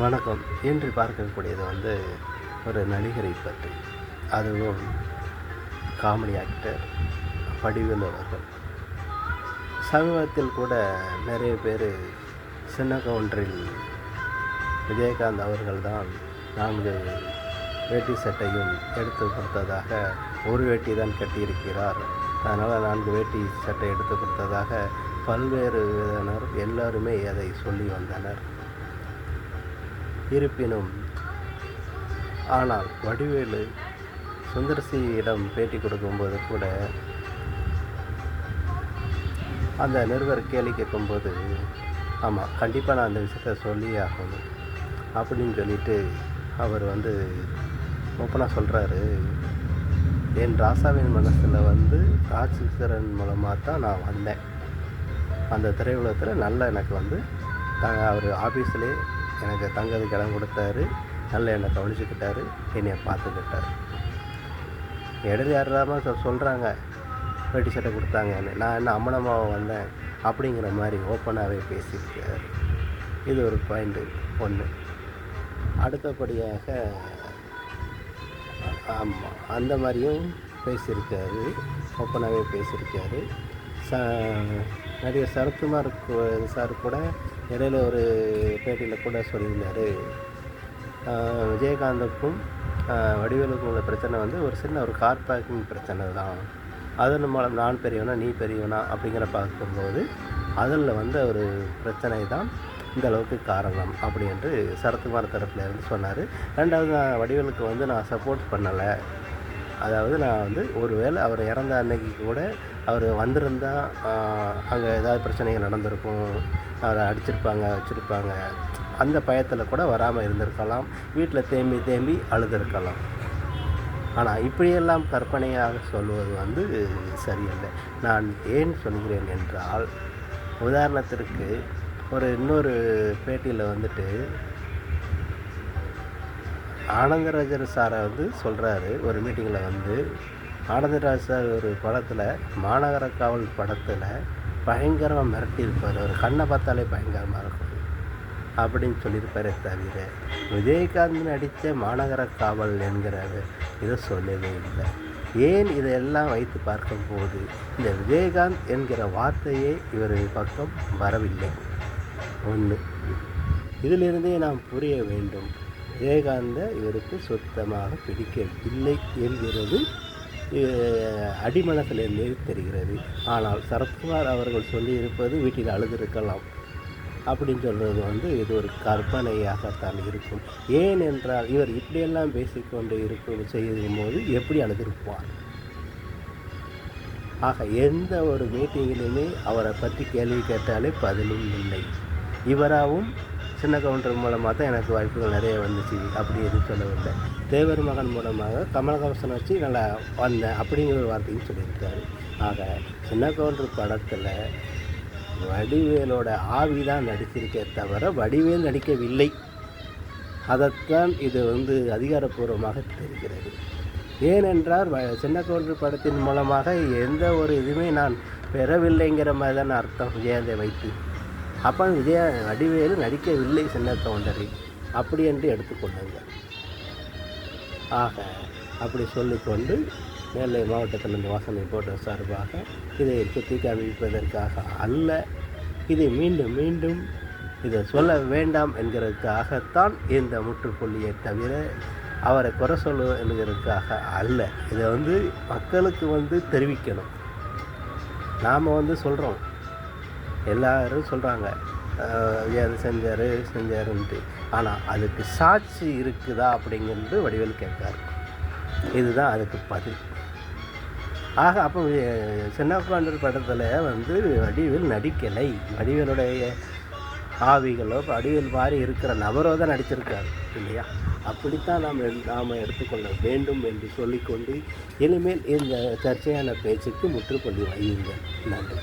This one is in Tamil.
வணக்கம். இன்று பார்க்கக்கூடியது ஒரு நடிகரை பற்றி, அதுவும் காமெடி ஆக்டர் வடிவேலு அவர்கள். சமீபத்தில் கூட நிறைய பேர் சின்ன கவுண்டரில் விஜயகாந்த் அவர்கள் தான் 4 வேட்டி சட்டையும் எடுத்து கொடுத்ததாக, ஒரு வேட்டி தான் கட்டியிருக்கிறார், அதனால் 4 வேட்டி சட்டை எடுத்து கொடுத்ததாக பல்வேறு விதனர் எல்லாருமே அதை சொல்லி வந்தனர். இருப்பினும் ஆனால் வடிவேலு சுந்தர்சியிடம் பேட்டி கொடுக்கும்போது கூட அந்த நிருபர் கேள்வி கேட்கும்போது, ஆமாம் கண்டிப்பாக நான் அந்த விஷயத்த சொல்லி ஆகணும் அப்படின்னு சொல்லிட்டு அவர் ஓப்பனாக சொல்கிறாரு. என் ராசாவின் மனசில் ராஜசேகரன் மூலமாக தான் நான் வந்தேன். அந்த திரையுலகத்தில் நல்ல எனக்கு அவர் ஆஃபீஸ்லேயே எனக்கு தங்கிறதுக்கு இடம் கொடுத்தாரு, நல்ல என்னை கவனிச்சுக்கிட்டாரு, என்னையை பார்த்துக்கிட்டார். இடையில யாராமல் சொல்கிறாங்க வேட்டி சட்டை கொடுத்தாங்கன்னு, நான் என்ன அம்மனம்மாவை வந்தேன் அப்படிங்கிற மாதிரி ஓப்பனாகவே பேசியிருக்காரு. இது ஒரு பாயிண்ட்டு ஒன்று. அடுத்தபடியாக ஆமாம் அந்த மாதிரியும் பேசியிருக்காரு, ஓப்பனாகவே பேசியிருக்காரு. நடிகர் சரத்குமார் சார் கூட இடையில ஒரு பேட்டியில் கூட சொல்லியிருந்தார், விஜயகாந்துக்கும் வடிவேலுக்கும் உள்ள பிரச்சனை ஒரு சின்ன ஒரு கார் பார்க்கிங் பிரச்சனை தான், அதன் மூலம் நான் பெரியவனா நீ பெரியவனா அப்படிங்கிற பார்க்கும்போது அதில் ஒரு பிரச்சனை தான் இந்த அளவுக்கு காரணம் அப்படி என்று சரத்குமார் தரப்பில் இருந்து சொன்னார். ரெண்டாவது, நான் வடிவேலுக்கு நான் சப்போர்ட் பண்ணலை, அதாவது நான் ஒரு வேளை அவர் இறந்த அன்னைக்கு கூட அவர் வந்திருந்தால் அங்கே ஏதாவது பிரச்சனைகள் நடந்திருக்கும், அவரை அடிச்சிருப்பாங்க வச்சுருப்பாங்க, அந்த பயத்தில் கூட வராமல் இருந்திருக்கலாம், வீட்டில் தேம்பி அழுதுருக்கலாம். ஆனால் இப்படியெல்லாம் கற்பனையாக சொல்வது சரியில்லை. நான் ஏன் சொல்கிறேன் என்றால், உதாரணத்திற்கு இன்னொரு பேட்டியில் ஆனந்தராஜர் சாரை சொல்கிறாரு ஒரு மீட்டிங்கில், ஆனந்தராஜ் சார் ஒரு படத்தில் மாநகர காவல் படத்தில் பயங்கரமாக மிரட்டியிருப்பார், ஒரு கண்ணை பார்த்தாலே பயங்கரமாக இருக்கும் அப்படின்னு சொல்லியிருப்பாரே தவிர விஜயகாந்த் நடித்த மாநகர காவல் என்கிற இதை சொல்லவே இல்லை. ஏன் இதையெல்லாம் வைத்து பார்க்கும்போது இந்த விஜயகாந்த் என்கிற வார்த்தையே இவர் பக்கம் வரவில்லை. ஒன்று, இதிலிருந்தே நாம் புரிய வேண்டும், விஜயகாந்தை இவருக்கு சுத்தமாக பிடிக்கவில்லை என்கிறது அடிமனத்திலிருந்தே தெரிகிறது. ஆனால் சரத்குமார் அவர்கள் சொல்லியிருப்பது வீட்டில் அழுதிருக்கலாம் அப்படின்னு சொல்கிறது இது ஒரு கற்பனையாகத்தான் இருக்கும். ஏன் என்றால் இவர் இப்படியெல்லாம் பேசிக்கொண்டு செய்யும்போது எப்படி அழுதிருப்பார்? ஆக எந்த ஒரு மீட்டிங்கிலுமே அவரை பற்றி கேள்வி கேட்டாலே பதிலும் இல்லை. இவராகவும் சின்ன கவுண்டர் மூலமாக தான் எனக்கு வாய்ப்புகள் நிறைய வந்துச்சு அப்படி எதுவும் சொல்லவில்லை. தேவர் மகன் மூலமாக கமலஹாசன் வச்சு நல்லா வந்தேன் அப்படிங்கிற ஒரு வார்த்தையும் சொல்லியிருக்காரு. ஆக சின்ன கவுண்டர் படத்தில் வடிவேலோட ஆவி தான் நடிச்சிருக்கே தவிர வடிவேல் நடிக்கவில்லை. அதைத்தான் இது அதிகாரப்பூர்வமாக தெரிகிறது. ஏனென்றால் சின்ன கவுண்டர் படத்தின் மூலமாக எந்த ஒரு இதுவுமே நான் பெறவில்லைங்கிற மாதிரி தான் அர்த்தம் விஜயகாந்தை வைத்து. அப்போ வடிவேலு நடிக்கவில்லை சின்ன கவுண்டரில் அப்படி என்று எடுத்துக்கொள்ளுங்கள். ஆக அப்படி சொல்லிக்கொண்டு நெல்லை மாவட்டத்திலிருந்து வாசனை போட்ட சார்பாக இதை குத்தி காமிப்பதற்காக அல்ல, இதை மீண்டும் மீண்டும் இதை சொல்ல வேண்டாம் என்கிறதுக்காகத்தான் இந்த முற்றுப்புள்ளியை தவிர அவரை குறை சொல்ல என்கிறதுக்காக அல்ல. இதை மக்களுக்கு தெரிவிக்கணும். நாம் சொல்கிறோம், எல்லாரும் சொல்கிறாங்க அது செஞ்சாருன்ட்டு, ஆனால் அதுக்கு சாட்சி இருக்குதா அப்படிங்கிறது வடிவேலு கேட்காரு. இதுதான் அதுக்கு பதில். ஆக அப்போ சின்ன கவுண்டர் படத்தில் வடிவேல் நடிக்கலை, வடிவேலுடைய ஆவிகளோ வடிவேல் மாதிரி இருக்கிற நபரோ தான் நடிச்சிருக்காரு இல்லையா? அப்படித்தான் நாம் எடுத்துக்கொள்ள வேண்டும் என்று சொல்லிக்கொண்டு இனிமேல் இந்த சர்ச்சையான பேச்சுக்கு முற்றுப்புள்ளி வையுங்கள். நன்றி.